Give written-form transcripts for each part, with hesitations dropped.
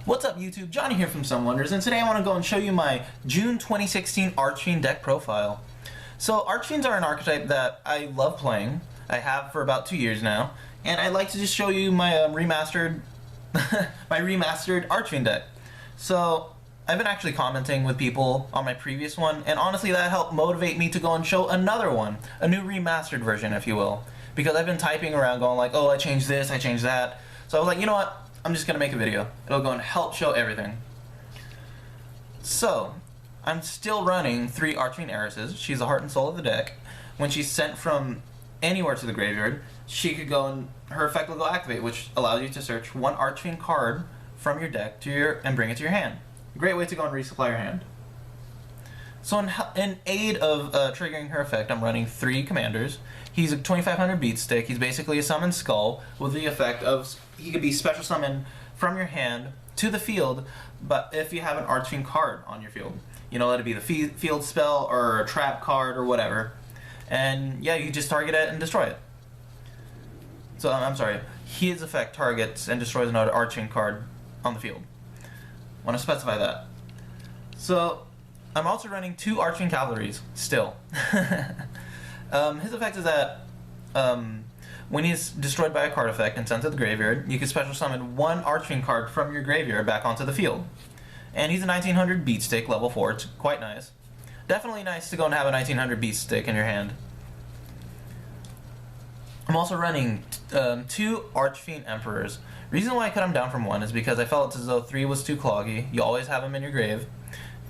What's up YouTube, Johnny here from Some Wonders, and today I want to go and show you my June 2016 Archfiend deck profile. So Archfiends are an archetype that I love playing. I have for about 2 years now, and I'd like to just show you my remastered Archfiend deck. So I've been actually commenting with people on my previous one, and honestly that helped motivate me to go and show another one, a new remastered version if you will, because I've been typing around going like, oh I changed this, I changed that. So I was like, you know what? I'm just gonna make a video. It'll go and help show everything. So, I'm still running 3 Archfiend Heiresses. She's the heart and soul of the deck. When she's sent from anywhere to the graveyard, she could go and her effect will go activate, which allows you to search one Archfiend card from your deck to and bring it to your hand. Great way to go and resupply your hand. So in aid of triggering her effect, I'm running 3 commanders. He's a 2500 beat stick. He's basically a summon skull with the effect of he could be special summoned from your hand to the field, but if you have an Archfiend card on your field. You know, let it be the field spell or a trap card or whatever. And yeah, you just target it and destroy it. So I'm sorry, his effect targets and destroys another Archfiend card on the field. Want to specify that. So I'm also running 2 Archfiend Cavalries still. His effect is that when he's destroyed by a card effect and sent to the graveyard, you can special summon 1 Archfiend card from your graveyard back onto the field. And he's a 1900 beat stick, level 4. It's quite nice. Definitely nice to go and have a 1900 beat stick in your hand. I'm also running 2 Archfiend Emperors. Reason why I cut him down from 1 is because I felt as though 3 was too cloggy. You always have him in your grave,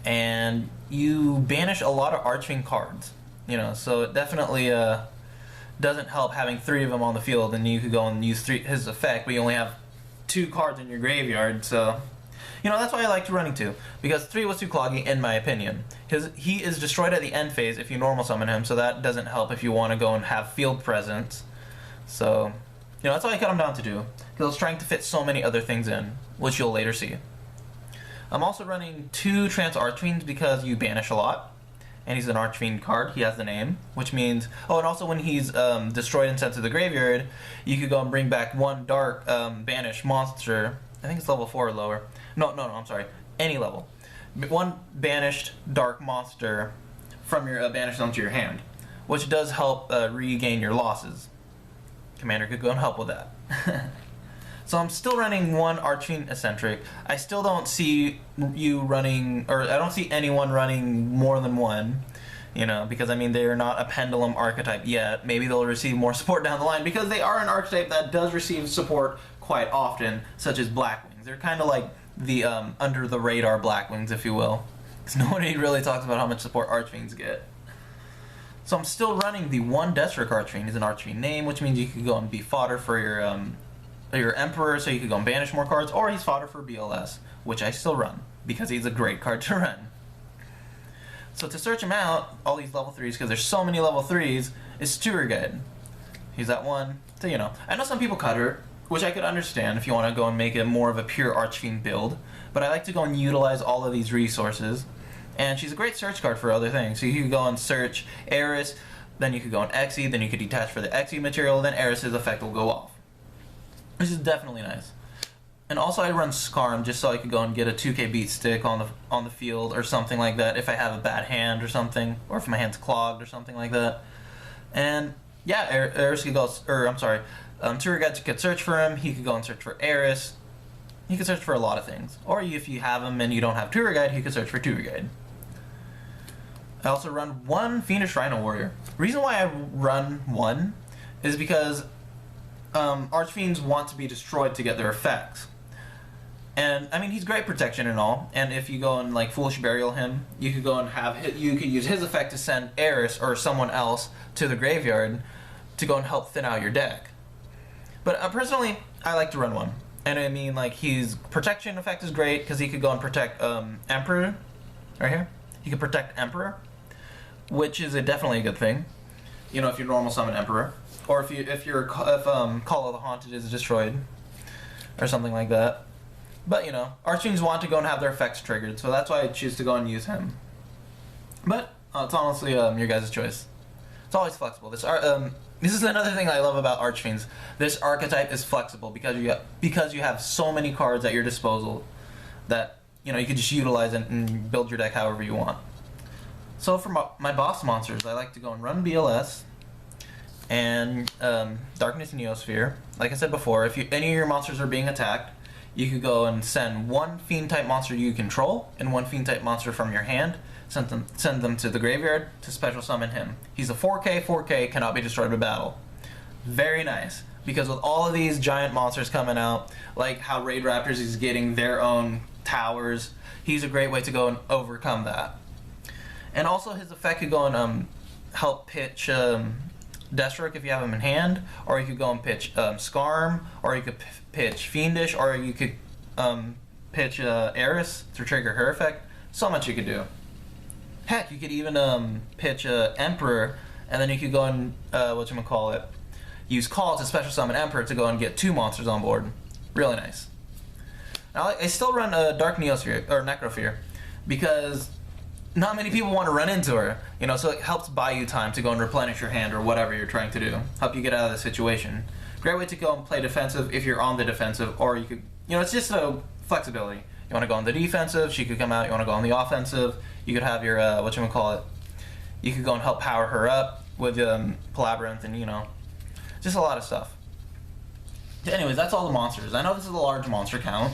and you banish a lot of Archfiend cards. You know, so it definitely doesn't help having 3 of them on the field, and you could go and use his effect, but you only have 2 cards in your graveyard. So, you know, that's why I like to running 2, because 3 was too cloggy in my opinion. He is destroyed at the end phase if you normal summon him, so that doesn't help if you want to go and have field presence. So, you know, that's why I cut him down to 2, because I was trying to fit so many other things in, which you'll later see. I'm also running 2 Trance Archfiends because you banish a lot. And he's an Archfiend card, he has the name, which means, oh, and also when he's destroyed and sent to the graveyard, you could go and bring back 1 dark banished monster, I think it's level 4 or lower, no, I'm sorry, any level. 1 banished dark monster from your banished onto your hand, which does help regain your losses. Commander could go and help with that. So I'm still running 1 Archfiend Eccentric. I still don't see you running, or I don't see anyone running more than 1, you know, because I mean they're not a pendulum archetype yet. Maybe they'll receive more support down the line because they are an archetype that does receive support quite often, such as Blackwings. They're kind of like the under the radar Blackwings, if you will, because nobody really talks about how much support Archfiends get. So I'm still running the 1 Desrook Archfiend. He's an Archfiend name, which means you could go and be fodder for your Emperor, so you could go and banish more cards, or he's fodder for BLS, which I still run, because he's a great card to run. So to search him out, all these level 3s, because there's so many level 3s, is Tour Guide. He's that one, so you know. I know some people cut her, which I could understand if you want to go and make it more of a pure Archfiend build, but I like to go and utilize all of these resources, and she's a great search card for other things. So you could go and search Heiress, then you could go on Exe, then you could detach for the Exe material, then Heiress's effect will go off. Which is definitely nice. And also I run Scarm just so I could go and get a 2k beat stick on the field or something like that if I have a bad hand or something, or if my hand's clogged or something like that. And yeah, Heiress could go, or I'm sorry, Tour Guide could search for him, he could go and search for Heiress. He could search for a lot of things. Or if you have him and you don't have Tour Guide, he could search for Tour Guide. I also run 1 Fiendish Rhino Warrior. The reason why I run 1 is because Archfiends want to be destroyed to get their effects. And, I mean, he's great protection and all, and if you go and, like, Foolish Burial him, you could go and you could use his effect to send Heiress or someone else to the graveyard to go and help thin out your deck. But, personally, I like to run 1. And, I mean, like, his protection effect is great, because he could go and protect, Emperor, right here. He could protect Emperor, which is definitely a good thing, you know, if you normal summon Emperor. Or if Call of the Haunted is destroyed, or something like that. But you know, Archfiends want to go and have their effects triggered, so that's why I choose to go and use him. But it's honestly your guys' choice. It's always flexible. This is another thing I love about Archfiends. This archetype is flexible because you have so many cards at your disposal. that you could just utilize and build your deck however you want. So for my boss monsters, I like to go and run BLS and Darkness Neosphere. Like I said before, if any of your monsters are being attacked, you could go and send one Fiend type monster you control and one Fiend type monster from your hand. Send them to the graveyard to special summon him. He's a 4K, cannot be destroyed by battle. Very nice, because with all of these giant monsters coming out, like how Raid Raptors is getting their own towers, he's a great way to go and overcome that. And also his effect could go and help pitch Desrook if you have him in hand, or you could go and pitch Scarm, or you could pitch Fiendish, or you could pitch Heiress to trigger her effect. So much you could do. Heck, you could even pitch Emperor, and then you could go and use Call to special summon Emperor to go and get 2 monsters on board. Really nice. Now, I still run Dark Neosphere or Necrofear because not many people want to run into her, so it helps buy you time to go and replenish your hand or whatever you're trying to do. Help you get out of the situation. Great way to go and play defensive if you're on the defensive, or you could, it's just a flexibility. You want to go on the defensive, she could come out. You want to go on the offensive, you could have your, you could go and help power her up with Palabyrinth and, just a lot of stuff. Anyways, that's all the monsters. I know this is a large monster count,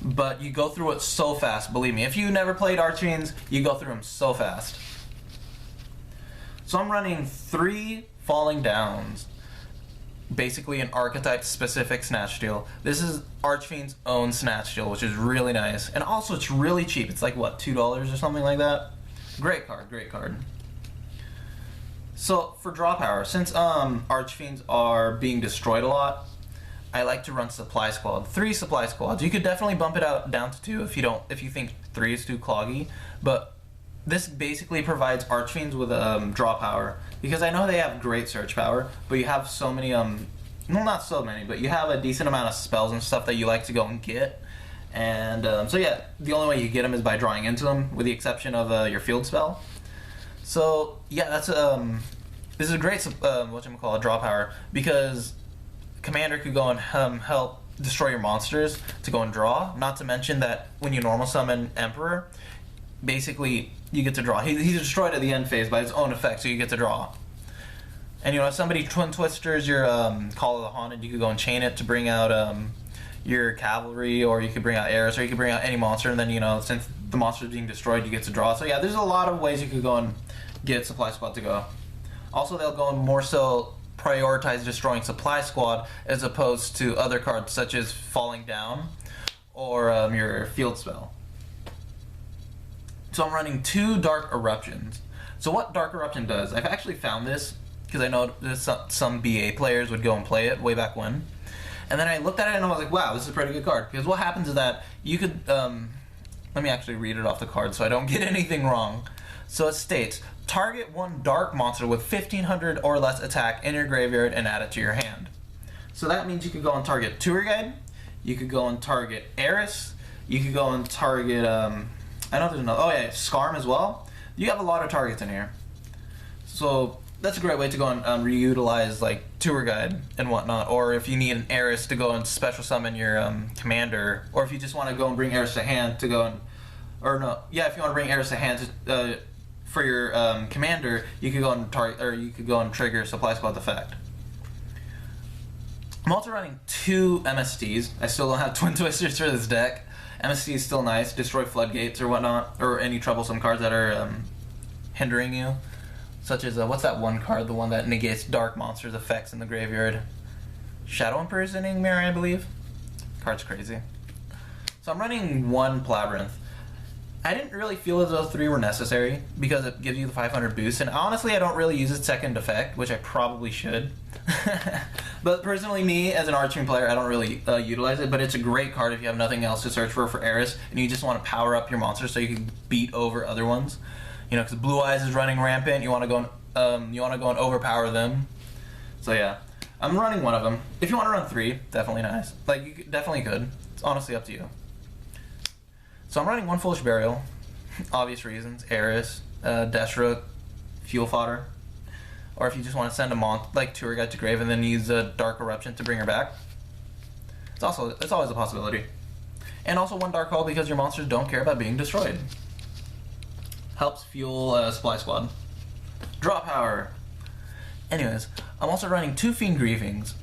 but you go through it so fast, believe me. If you never played Archfiends, you go through them so fast. So I'm running 3 Falling Downs. Basically an archetype-specific Snatch Steal. This is Archfiend's own Snatch Steal, which is really nice. And also, it's really cheap. It's like, what, $2 or something like that? Great card, great card. So, for draw power, since Archfiends are being destroyed a lot, I like to run Supply Squad. 3 Supply Squads. You could definitely bump it down to 2 if you think 3 is too cloggy. But this basically provides Archfiends with draw power. Because I know they have great search power, but you have so many, well, not so many, but you have a decent amount of spells and stuff that you like to go and get. And so yeah, the only way you get them is by drawing into them, with the exception of your field spell. So yeah, that's this is a great draw power, because Commander could go and help destroy your monsters to go and draw. Not to mention that when you normal summon Emperor, basically you get to draw. He's destroyed at the end phase by his own effect, so you get to draw. And if somebody twin twisters your Call of the Haunted, you could go and chain it to bring out your Cavalry, or you could bring out Heiress, or you could bring out any monster, and then since the monster is being destroyed, you get to draw. So yeah, there's a lot of ways you could go and get Supply Squad to go. Also, they'll go and more so prioritize destroying Supply Squad as opposed to other cards such as Falling Down or your field spell. So I'm running 2 Dark Eruptions. So what Dark Eruption does, I've actually found this because I know some BA players would go and play it way back when. And then I looked at it and I was like, wow, this is a pretty good card. Because what happens is that you could, let me actually read it off the card so I don't get anything wrong. So it states, target 1 dark monster with 1500 or less attack in your graveyard and add it to your hand. So that means you could go and target Tour Guide, you could go and target Heiress, you could go and target, I know there's another, oh yeah, Scarm as well. You have a lot of targets in here. So that's a great way to go and reutilize like Tour Guide and whatnot, or if you need an Heiress to go and special summon your Commander, or if you just want to go and bring Heiress to hand to go and, or no, yeah, if you want to bring Heiress to hand to, for your Commander, you could go and target, or you could go and trigger Supply Squad effect. I'm also running 2 MSTs. I still don't have Twin Twisters for this deck. MST is still nice. Destroy floodgates or whatnot, or any troublesome cards that are hindering you. Such as, what's that one card? The one that negates dark monsters' effects in the graveyard. Shadow Imprisoning Mirror, I believe. Card's crazy. So I'm running 1 Palabyrinth. I didn't really feel as though 3 were necessary because it gives you the 500 boost, and honestly I don't really use its second effect, which I probably should. But personally, me as an Archfiend player, I don't really utilize it, but it's a great card if you have nothing else to search for Heiress and you just want to power up your monster so you can beat over other ones. Because Blue Eyes is running rampant, you want to go and overpower them. So yeah, I'm running 1 of them. If you want to run 3, definitely nice. Like, you definitely could. It's honestly up to you. So I'm running 1 Foolish Burial, obvious reasons, Heiress, Desrook, Fuel Fodder, or if you just want to send a like Tour Guide to grave and then use a Dark Eruption to bring her back. It's always a possibility. And also 1 Dark Hole because your monsters don't care about being destroyed. Helps fuel Supply Squad. Draw power. Anyways, I'm also running 2 Fiend Griefings.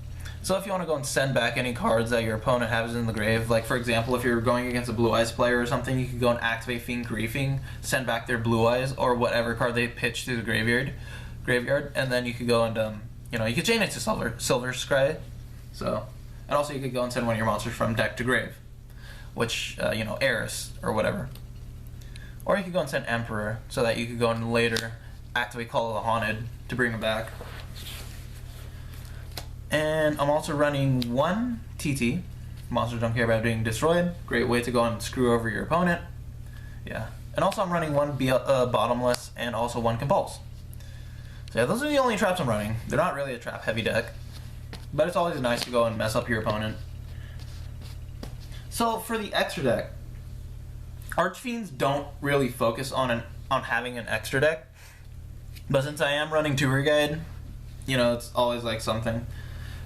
So if you want to go and send back any cards that your opponent has in the grave, like for example, if you're going against a Blue Eyes player or something, you could go and activate Fiend Griefing, send back their Blue Eyes or whatever card they pitch to the graveyard, and then you could go and you could chain it to Silver Scry. So, and also you could go and send one of your monsters from deck to grave, which Heiress or whatever. Or you could go and send Emperor so that you could go and later activate Call of the Haunted to bring him back. And I'm also running 1 TT. Monsters don't care about being destroyed. Great way to go and screw over your opponent. Yeah. And also I'm running 1 Bottomless and also 1 Compulse. So yeah, those are the only traps I'm running. They're not really a trap heavy deck, but it's always nice to go and mess up your opponent. So for the extra deck, Archfiends don't really focus on having an extra deck, but since I am running Tour Guide, it's always like something.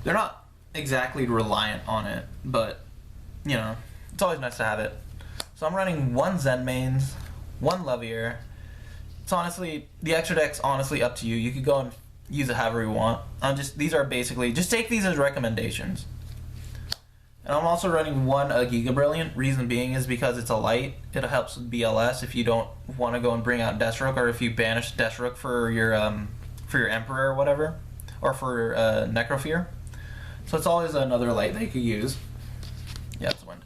They're not exactly reliant on it, but it's always nice to have it. So I'm running 1 Zenmaines, 1 Leviar. It's honestly, the extra deck's honestly up to you. You could go and use it however you want. These are basically, just take these as recommendations. And I'm also running 1 Giga-Brilliant. Reason being is because it's a light. It helps with BLS if you don't want to go and bring out Desrook, or if you banish Desrook for your Emperor or whatever, or for Necrofear. So it's always another light that you could use. Yeah, it's wind.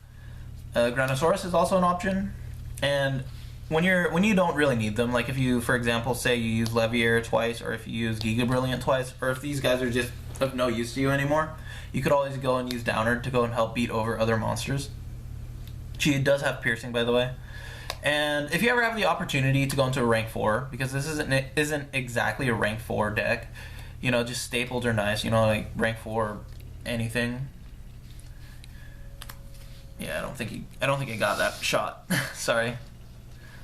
Grenosaurus is also an option, and when you don't really need them, like if you, for example, say you use Leviar twice, or if you use Giga-Brilliant twice, or if these guys are just of no use to you anymore, you could always go and use Downerd to go and help beat over other monsters. She does have piercing, by the way. And if you ever have the opportunity to go into a rank 4, because this isn't exactly a rank 4 deck, just staples are nice, like rank 4 anything. Yeah, I don't think he got that shot. Sorry.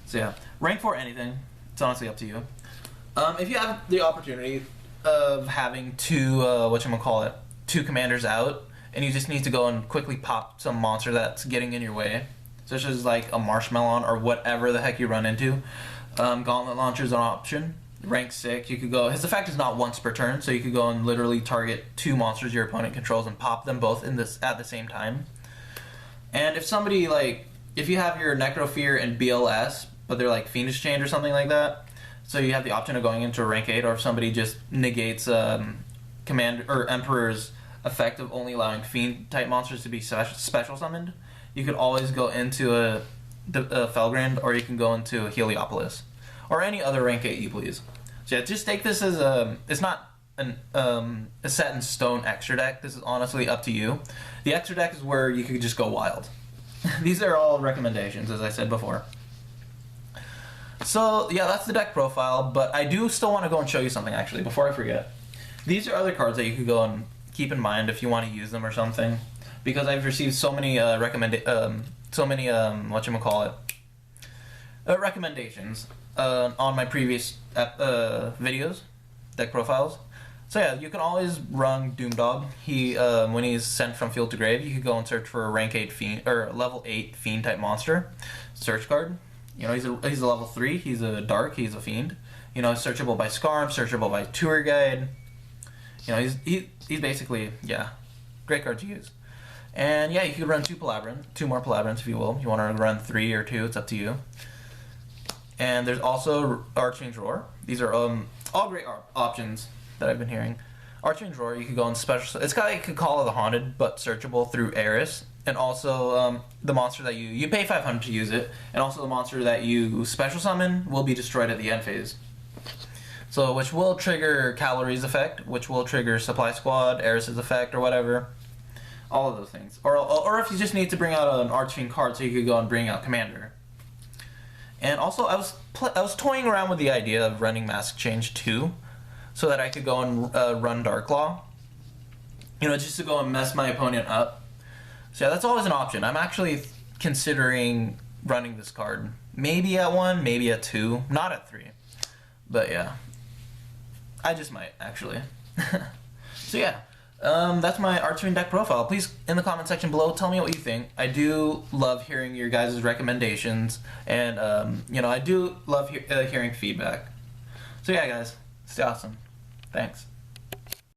So yeah, rank 4 anything. It's honestly up to you. If you have the opportunity of having 2 2 commanders out, and you just need to go and quickly pop some monster that's getting in your way, such as like a Marshmallow or whatever the heck you run into, Gauntlet Launcher is an option. Rank 6, you could go. His effect is not once per turn, so you could go and literally target 2 monsters your opponent controls and pop them both at the same time. And if you have your Necrofear and BLS, but they're like Fiendish Chained or something like that, so you have the option of going into a rank 8, or if somebody just negates Commander or Emperor's effect of only allowing Fiend type monsters to be special summoned, you could always go into a Felgrand, or you can go into a Heliopolis, or any other rank 8 you please. So yeah, just take this as it's not a set in stone extra deck. This is honestly up to you. The extra deck is where you could just go wild. These are all recommendations, as I said before. So yeah, that's the deck profile, but I do still want to go and show you something actually before I forget. These are other cards that you could go and keep in mind if you want to use them or something, because I've received so many recommendations on my previous videos, deck profiles. So yeah, you can always run Doomdog. He when he's sent from field to grave, you could go and search for a rank 8 fiend or level 8 fiend type monster. Search card. He's a level 3. He's a dark. He's a fiend. He's searchable by Scarm, searchable by Tour Guide. He's basically, yeah, great card to use. And yeah, you could run 2 more Palabrans if you will. You want to run 3 or 2, it's up to you. And there's also Archfiend Roar. These are all great options that I've been hearing. Archfiend Roar, you could go in special. It's kind of like Call of the Haunted, but searchable through Heiress. And also the monster that you pay 500 to use it, and also the monster that you special summon will be destroyed at the end phase. So, which will trigger Cavalry's effect, which will trigger Supply Squad, Heiress's effect, or whatever. All of those things. Or if you just need to bring out an Archfiend card, so you could go and bring out Commander. And also, I was toying around with the idea of running Masked Change 2, so that I could go and run Darklaw. Just to go and mess my opponent up. So yeah, that's always an option. I'm actually considering running this card. Maybe at 1, maybe at 2, not at 3. But yeah, I just might, actually. So yeah, That's my Archfiend deck profile. Please, in the comment section below, tell me what you think. I do love hearing your guys' recommendations, and I do love hearing feedback. So yeah, guys, stay awesome. Thanks.